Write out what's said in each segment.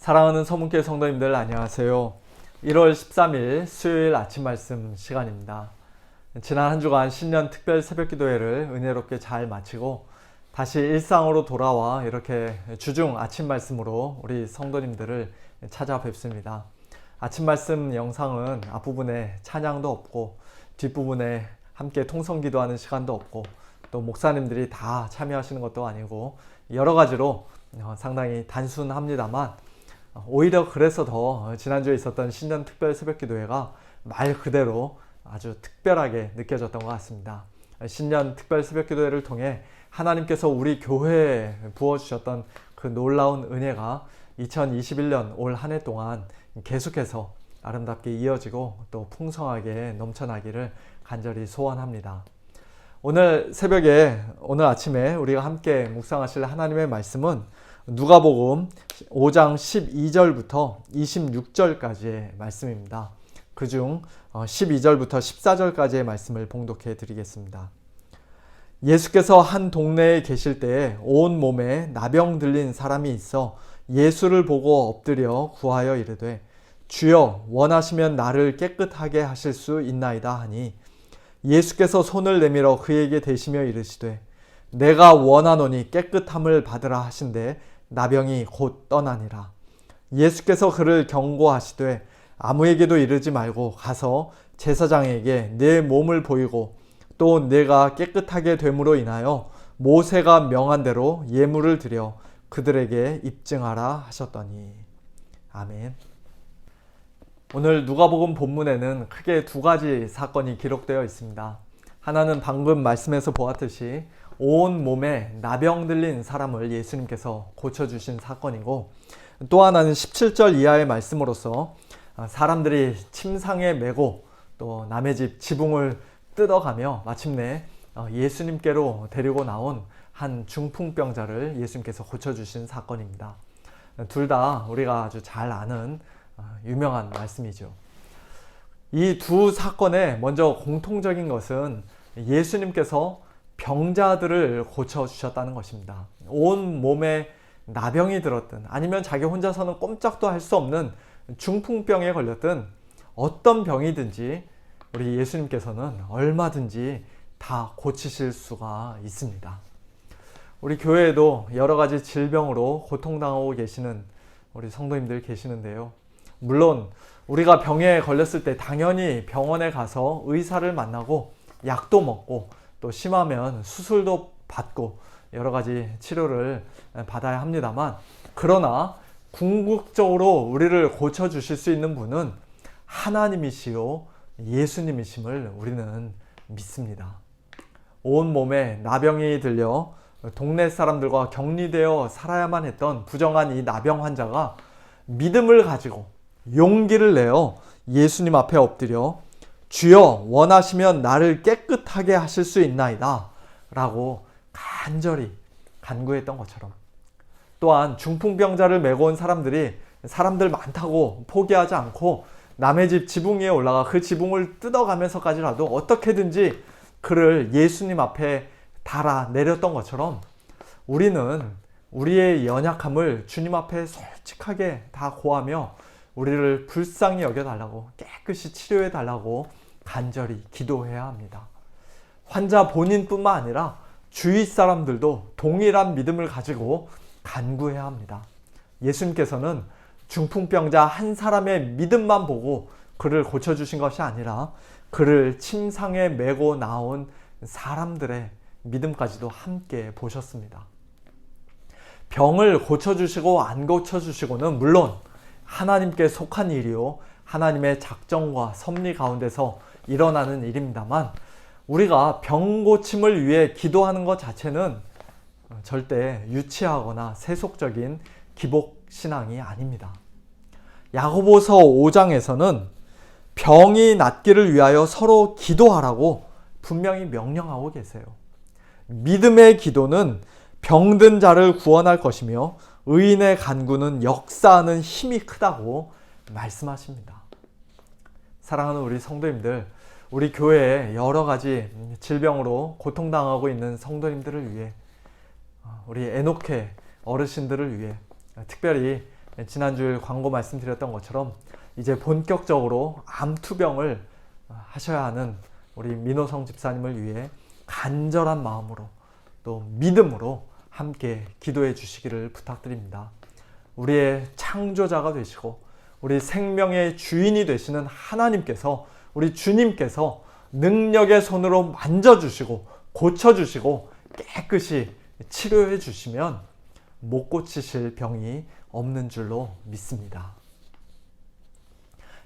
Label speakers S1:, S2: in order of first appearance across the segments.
S1: 사랑하는 서문교회 성도님들 안녕하세요. 1월 13일 수요일 아침 말씀 시간입니다. 지난 한 주간 신년 특별 새벽기도회를 은혜롭게 잘 마치고 다시 일상으로 돌아와 이렇게 주중 아침 말씀으로 우리 성도님들을 찾아뵙습니다. 아침 말씀 영상은 앞부분에 찬양도 없고 뒷부분에 함께 통성기도하는 시간도 없고 또 목사님들이 다 참여하시는 것도 아니고 여러 가지로 상당히 단순합니다만 오히려 그래서 더 지난주에 있었던 신년 특별 새벽기도회가 말 그대로 아주 특별하게 느껴졌던 것 같습니다. 신년 특별 새벽기도회를 통해 하나님께서 우리 교회에 부어주셨던 그 놀라운 은혜가 2021년 올 한 해 동안 계속해서 아름답게 이어지고 또 풍성하게 넘쳐나기를 간절히 소원합니다. 오늘 새벽에, 오늘 아침에 우리가 함께 묵상하실 하나님의 말씀은 누가복음 5장 12절부터 26절까지의 말씀입니다. 그중 12절부터 14절까지의 말씀을 봉독해 드리겠습니다. 예수께서 한 동네에 계실 때에 온 몸에 나병 들린 사람이 있어 예수를 보고 엎드려 구하여 이르되 주여 원하시면 나를 깨끗하게 하실 수 있나이다 하니 예수께서 손을 내밀어 그에게 대시며 이르시되 내가 원하노니 깨끗함을 받으라 하신대 나병이 곧 떠나니라. 예수께서 그를 경고하시되 아무에게도 이르지 말고 가서 제사장에게 내 몸을 보이고 또 내가 깨끗하게 됨으로 인하여 모세가 명한 대로 예물을 드려 그들에게 입증하라 하셨더니. 아멘. 오늘 누가복음 본문에는 크게 두 가지 사건이 기록되어 있습니다. 하나는 방금 말씀에서 보았듯이 온 몸에 나병 들린 사람을 예수님께서 고쳐주신 사건이고, 또 하나는 17절 이하의 말씀으로서 사람들이 침상에 메고 또 남의 집 지붕을 뜯어가며 마침내 예수님께로 데리고 나온 한 중풍병자를 예수님께서 고쳐주신 사건입니다. 둘 다 우리가 아주 잘 아는 유명한 말씀이죠. 이 두 사건의 먼저 공통적인 것은 예수님께서 병자들을 고쳐주셨다는 것입니다. 온 몸에 나병이 들었든 아니면 자기 혼자서는 꼼짝도 할 수 없는 중풍병에 걸렸든 어떤 병이든지 우리 예수님께서는 얼마든지 다 고치실 수가 있습니다. 우리 교회에도 여러 가지 질병으로 고통당하고 계시는 우리 성도님들 계시는데요. 물론 우리가 병에 걸렸을 때 당연히 병원에 가서 의사를 만나고 약도 먹고 또 심하면 수술도 받고 여러 가지 치료를 받아야 합니다만, 그러나 궁극적으로 우리를 고쳐주실 수 있는 분은 하나님이시요 예수님이심을 우리는 믿습니다. 온 몸에 나병이 들려 동네 사람들과 격리되어 살아야만 했던 부정한 이 나병 환자가 믿음을 가지고 용기를 내어 예수님 앞에 엎드려 주여 원하시면 나를 깨끗하게 하실 수 있나이다 라고 간절히 간구했던 것처럼, 또한 중풍병자를 메고 온 사람들이 사람들 많다고 포기하지 않고 남의 집 지붕 위에 올라가 그 지붕을 뜯어가면서까지라도 어떻게든지 그를 예수님 앞에 달아 내렸던 것처럼 우리는 우리의 연약함을 주님 앞에 솔직하게 다 고하며 우리를 불쌍히 여겨달라고, 깨끗이 치료해달라고 간절히 기도해야 합니다. 환자 본인뿐만 아니라 주위 사람들도 동일한 믿음을 가지고 간구해야 합니다. 예수님께서는 중풍병자 한 사람의 믿음만 보고 그를 고쳐주신 것이 아니라 그를 침상에 메고 나온 사람들의 믿음까지도 함께 보셨습니다. 병을 고쳐주시고 안 고쳐주시고는 물론 하나님께 속한 일이요 하나님의 작정과 섭리 가운데서 일어나는 일입니다만, 우리가 병 고침을 위해 기도하는 것 자체는 절대 유치하거나 세속적인 기복신앙이 아닙니다. 야고보서 5장에서는 병이 낫기를 위하여 서로 기도하라고 분명히 명령하고 계세요. 믿음의 기도는 병든 자를 구원할 것이며 의인의 간구는 역사하는 힘이 크다고 말씀하십니다. 사랑하는 우리 성도님들, 우리 교회에 여러 가지 질병으로 고통당하고 있는 성도님들을 위해, 우리 에녹회 어르신들을 위해 특별히 지난주에 광고 말씀드렸던 것처럼 이제 본격적으로 암투병을 하셔야 하는 우리 민호성 집사님을 위해 간절한 마음으로 또 믿음으로 함께 기도해 주시기를 부탁드립니다. 우리의 창조자가 되시고 우리 생명의 주인이 되시는 하나님께서, 우리 주님께서 능력의 손으로 만져주시고 고쳐주시고 깨끗이 치료해 주시면 못 고치실 병이 없는 줄로 믿습니다.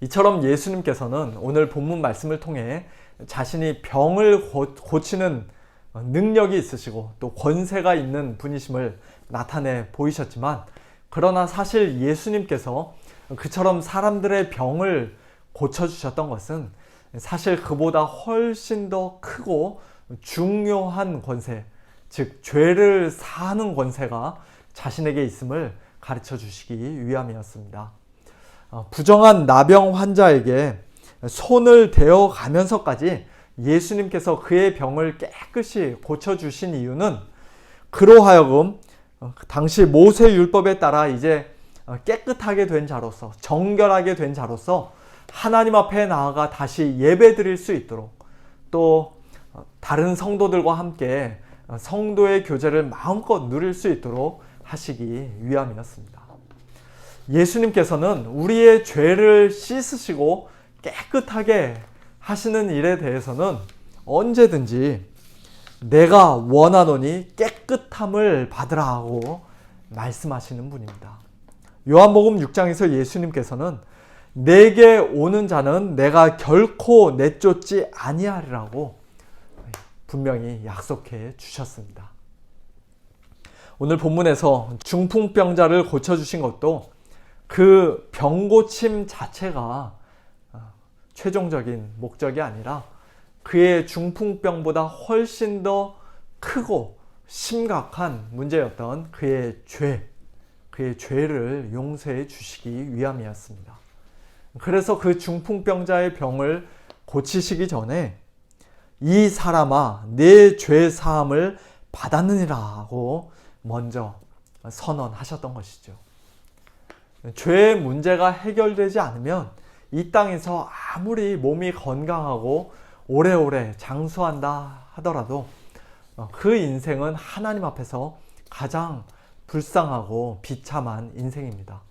S1: 이처럼 예수님께서는 오늘 본문 말씀을 통해 자신이 병을 고치는 능력이 있으시고 또 권세가 있는 분이심을 나타내 보이셨지만, 그러나 사실 예수님께서 그처럼 사람들의 병을 고쳐주셨던 것은 사실 그보다 훨씬 더 크고 중요한 권세, 즉 죄를 사하는 권세가 자신에게 있음을 가르쳐 주시기 위함이었습니다. 부정한 나병 환자에게 손을 대어 가면서까지 예수님께서 그의 병을 깨끗이 고쳐주신 이유는 그로 하여금 당시 모세 율법에 따라 이제 깨끗하게 된 자로서, 정결하게 된 자로서 하나님 앞에 나아가 다시 예배 드릴 수 있도록, 또 다른 성도들과 함께 성도의 교제를 마음껏 누릴 수 있도록 하시기 위함이었습니다. 예수님께서는 우리의 죄를 씻으시고 깨끗하게 하시는 일에 대해서는 언제든지 내가 원하노니 깨끗함을 받으라 하고 말씀하시는 분입니다. 요한복음 6장에서 예수님께서는 내게 오는 자는 내가 결코 내쫓지 아니하리라고 분명히 약속해 주셨습니다. 오늘 본문에서 중풍병자를 고쳐주신 것도 그 병고침 자체가 최종적인 목적이 아니라 그의 중풍병보다 훨씬 더 크고 심각한 문제였던 그의 죄를 용서해 주시기 위함이었습니다. 그래서 그 중풍병자의 병을 고치시기 전에 이 사람아 내 죄 사함을 받았느니라 하고 먼저 선언하셨던 것이죠. 죄의 문제가 해결되지 않으면 이 땅에서 아무리 몸이 건강하고 오래오래 장수한다 하더라도 그 인생은 하나님 앞에서 가장 불쌍하고 비참한 인생입니다.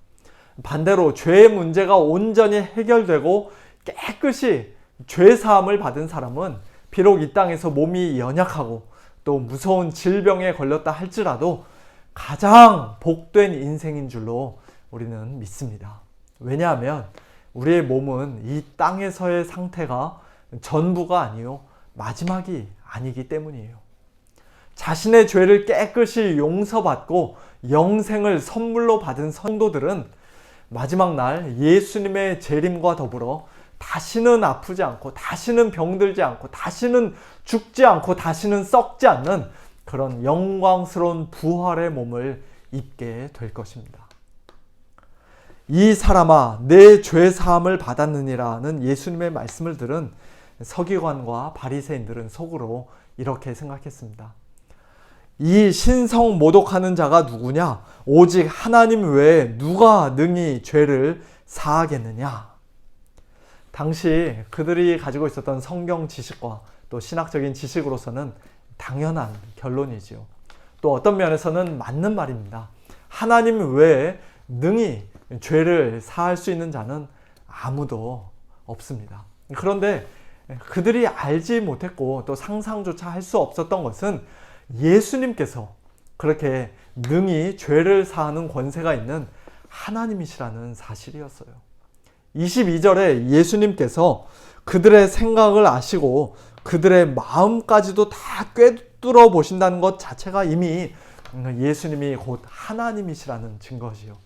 S1: 반대로 죄의 문제가 온전히 해결되고 깨끗이 죄 사함을 받은 사람은 비록 이 땅에서 몸이 연약하고 또 무서운 질병에 걸렸다 할지라도 가장 복된 인생인 줄로 우리는 믿습니다. 왜냐하면 우리의 몸은 이 땅에서의 상태가 전부가 아니요 마지막이 아니기 때문이에요. 자신의 죄를 깨끗이 용서받고 영생을 선물로 받은 성도들은 마지막 날 예수님의 재림과 더불어 다시는 아프지 않고 다시는 병들지 않고 다시는 죽지 않고 다시는 썩지 않는 그런 영광스러운 부활의 몸을 입게 될 것입니다. 이 사람아 내 죄 사함을 받았느니라는 예수님의 말씀을 들은 서기관과 바리새인들은 속으로 이렇게 생각했습니다. 이 신성 모독하는 자가 누구냐? 오직 하나님 외에 누가 능히 죄를 사하겠느냐? 당시 그들이 가지고 있었던 성경 지식과 또 신학적인 지식으로서는 당연한 결론이지요. 또 어떤 면에서는 맞는 말입니다. 하나님 외에 능히 죄를 사할 수 있는 자는 아무도 없습니다. 그런데 그들이 알지 못했고 또 상상조차 할 수 없었던 것은 예수님께서 그렇게 능히 죄를 사하는 권세가 있는 하나님이시라는 사실이었어요. 22절에 예수님께서 그들의 생각을 아시고 그들의 마음까지도 다 꿰뚫어 보신다는 것 자체가 이미 예수님이 곧 하나님이시라는 증거지요.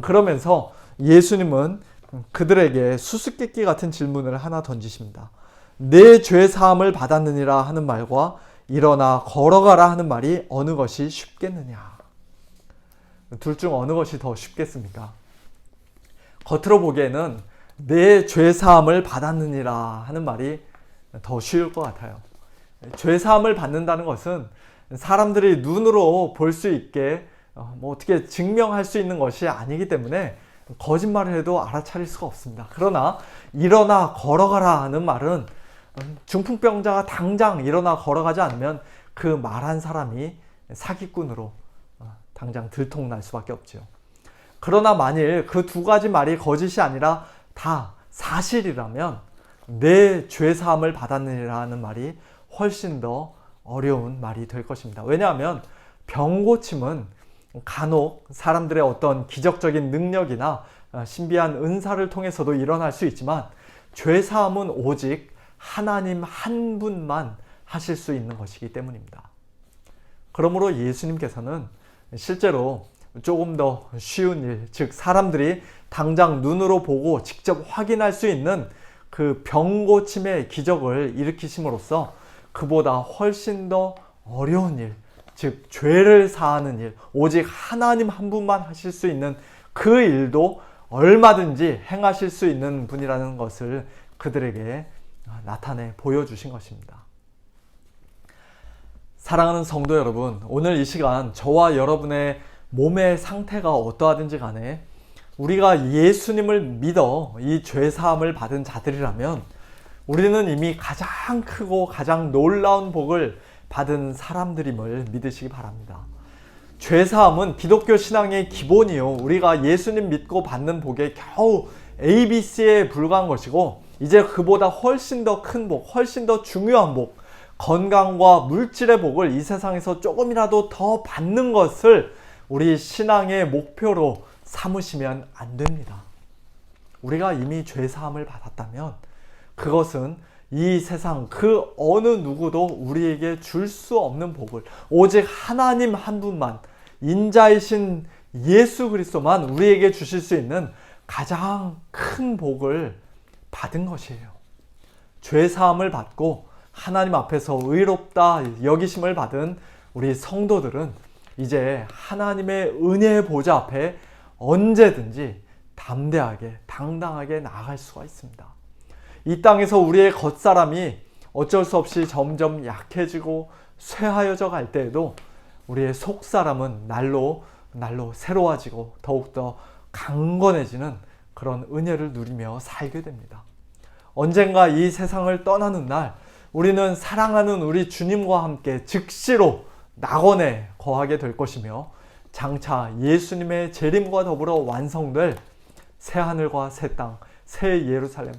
S1: 그러면서 예수님은 그들에게 수수께끼 같은 질문을 하나 던지십니다. 내 죄 사함을 받았느니라 하는 말과 일어나 걸어가라 하는 말이 어느 것이 쉽겠느냐? 둘 중 어느 것이 더 쉽겠습니까? 겉으로 보기에는 내 죄 사함을 받았느니라 하는 말이 더 쉬울 것 같아요. 죄 사함을 받는다는 것은 사람들이 눈으로 볼 수 있게 뭐 어떻게 증명할 수 있는 것이 아니기 때문에 거짓말을 해도 알아차릴 수가 없습니다. 그러나 일어나 걸어가라 하는 말은 중풍병자가 당장 일어나 걸어가지 않으면 그 말한 사람이 사기꾼으로 당장 들통날 수밖에 없죠. 그러나 만일 그 두 가지 말이 거짓이 아니라 다 사실이라면 내 죄사함을 받았느니라는 말이 훨씬 더 어려운 말이 될 것입니다. 왜냐하면 병고침은 간혹 사람들의 어떤 기적적인 능력이나 신비한 은사를 통해서도 일어날 수 있지만 죄사함은 오직 하나님 한 분만 하실 수 있는 것이기 때문입니다. 그러므로 예수님께서는 실제로 조금 더 쉬운 일, 즉 사람들이 당장 눈으로 보고 직접 확인할 수 있는 그 병고침의 기적을 일으키심으로써 그보다 훨씬 더 어려운 일, 즉 죄를 사하는 일, 오직 하나님 한 분만 하실 수 있는 그 일도 얼마든지 행하실 수 있는 분이라는 것을 그들에게 나타내 보여주신 것입니다. 사랑하는 성도 여러분, 오늘 이 시간 저와 여러분의 몸의 상태가 어떠하든지 간에 우리가 예수님을 믿어 이 죄사함을 받은 자들이라면 우리는 이미 가장 크고 가장 놀라운 복을 받은 사람들임을 믿으시기 바랍니다. 죄사함은 기독교 신앙의 기본이요, 우리가 예수님 믿고 받는 복에 겨우 ABC에 불과한 것이고 이제 그보다 훨씬 더 큰 복, 훨씬 더 중요한 복, 건강과 물질의 복을 이 세상에서 조금이라도 더 받는 것을 우리 신앙의 목표로 삼으시면 안 됩니다. 우리가 이미 죄사함을 받았다면 그것은 이 세상 그 어느 누구도 우리에게 줄 수 없는 복을 오직 하나님 한 분만, 인자이신 예수 그리스도만 우리에게 주실 수 있는 가장 큰 복을 받은 것이에요. 죄사함을 받고 하나님 앞에서 의롭다 여기심을 받은 우리 성도들은 이제 하나님의 은혜의 보좌 앞에 언제든지 담대하게 당당하게 나아갈 수가 있습니다. 이 땅에서 우리의 겉사람이 어쩔 수 없이 점점 약해지고 쇠하여져 갈 때에도 우리의 속사람은 날로 새로워지고 더욱더 강건해지는 그런 은혜를 누리며 살게 됩니다. 언젠가 이 세상을 떠나는 날 우리는 사랑하는 우리 주님과 함께 즉시로 낙원에 거하게 될 것이며 장차 예수님의 재림과 더불어 완성될 새하늘과 새 땅, 새 예루살렘,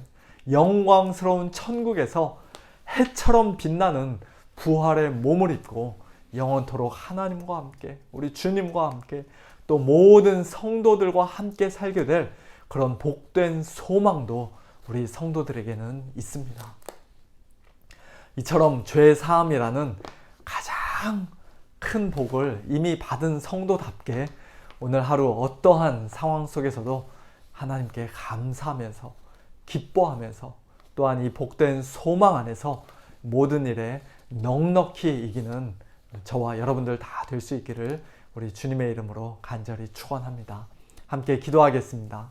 S1: 영광스러운 천국에서 해처럼 빛나는 부활의 몸을 입고 영원토록 하나님과 함께, 우리 주님과 함께 또 모든 성도들과 함께 살게 될 그런 복된 소망도 우리 성도들에게는 있습니다. 이처럼 죄 사함이라는 가장 큰 복을 이미 받은 성도답게 오늘 하루 어떠한 상황 속에서도 하나님께 감사하면서 기뻐하면서 또한 이 복된 소망 안에서 모든 일에 넉넉히 이기는 저와 여러분들 다 될 수 있기를 우리 주님의 이름으로 간절히 축원합니다. 함께 기도하겠습니다.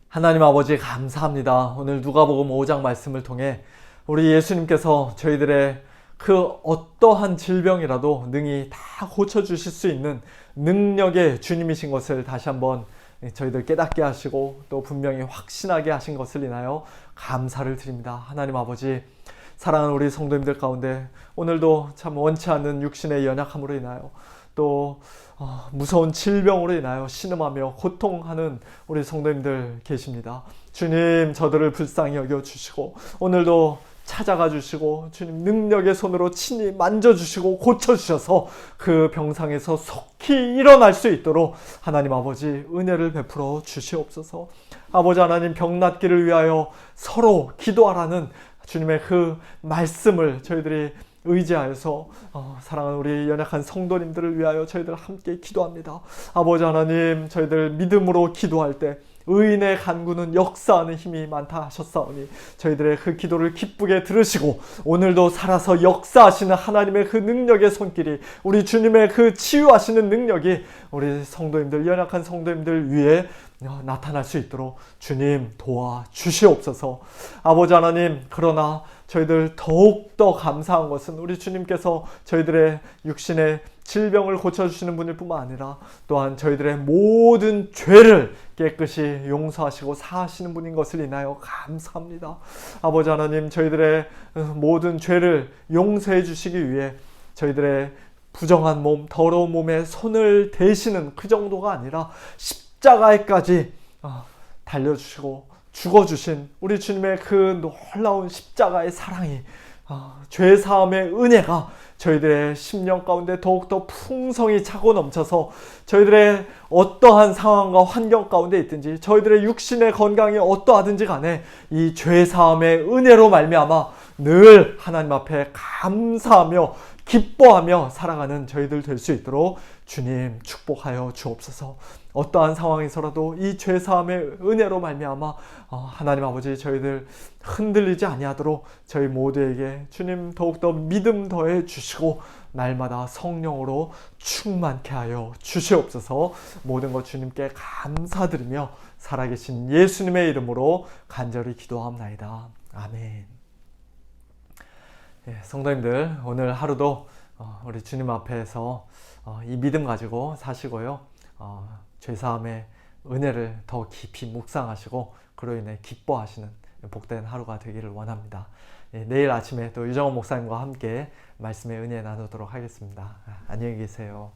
S1: 하나님 아버지 감사합니다. 오늘 누가복음 5장 말씀을 통해 우리 예수님께서 저희들의 그 어떠한 질병이라도 능히 다 고쳐주실 수 있는 능력의 주님이신 것을 다시 한번 저희들 깨닫게 하시고 또 분명히 확신하게 하신 것을 인하여 감사를 드립니다. 하나님 아버지, 사랑하는 우리 성도님들 가운데 오늘도 참 원치 않는 육신의 연약함으로 인하여 또 무서운 질병으로 인하여 신음하며 고통하는 우리 성도님들 계십니다. 주님, 저들을 불쌍히 여겨주시고 오늘도 찾아가 주시고 주님 능력의 손으로 친히 만져주시고 고쳐주셔서 그 병상에서 속히 일어날 수 있도록 하나님 아버지 은혜를 베풀어 주시옵소서. 아버지 하나님, 병 낫기를 위하여 서로 기도하라는 주님의 그 말씀을 저희들이 의지하여서 사랑하는 우리 연약한 성도님들을 위하여 저희들 함께 기도합니다. 아버지 하나님, 저희들 믿음으로 기도할 때 의인의 간구는 역사하는 힘이 많다 하셨사오니 저희들의 그 기도를 기쁘게 들으시고 오늘도 살아서 역사하시는 하나님의 그 능력의 손길이, 우리 주님의 그 치유하시는 능력이 우리 성도님들, 연약한 성도님들 위에 나타날 수 있도록 주님 도와주시옵소서. 아버지 하나님, 그러나 저희들 더욱더 감사한 것은 우리 주님께서 저희들의 육신의 질병을 고쳐주시는 분일 뿐만 아니라 또한 저희들의 모든 죄를 깨끗이 용서하시고 사하시는 분인 것을 인하여 감사합니다. 아버지 하나님, 저희들의 모든 죄를 용서해 주시기 위해 저희들의 부정한 몸, 더러운 몸에 손을 대시는 그 정도가 아니라 십자가에까지 달려주시고 죽어주신 우리 주님의 그 놀라운 십자가의 사랑이, 죄사함의 은혜가 저희들의 심령 가운데 더욱더 풍성히 차고 넘쳐서 저희들의 어떠한 상황과 환경 가운데 있든지 저희들의 육신의 건강이 어떠하든지 간에 이 죄사함의 은혜로 말미암아 늘 하나님 앞에 감사하며 기뻐하며 살아가는 저희들 될 수 있도록 주님 축복하여 주옵소서. 어떠한 상황에서라도 이 죄사함의 은혜로 말미암아 하나님 아버지 저희들 흔들리지 아니하도록 저희 모두에게 주님 더욱더 믿음 더해 주시고 날마다 성령으로 충만케 하여 주시옵소서. 모든 것 주님께 감사드리며 살아계신 예수님의 이름으로 간절히 기도합나이다. 아멘. 성도님들, 오늘 하루도 우리 주님 앞에서 이 믿음 가지고 사시고요. 죄사함의 은혜를 더 깊이 묵상하시고 그로 인해 기뻐하시는 복된 하루가 되기를 원합니다. 내일 아침에 또 유정원 목사님과 함께 말씀의 은혜 나누도록 하겠습니다. 안녕히 계세요.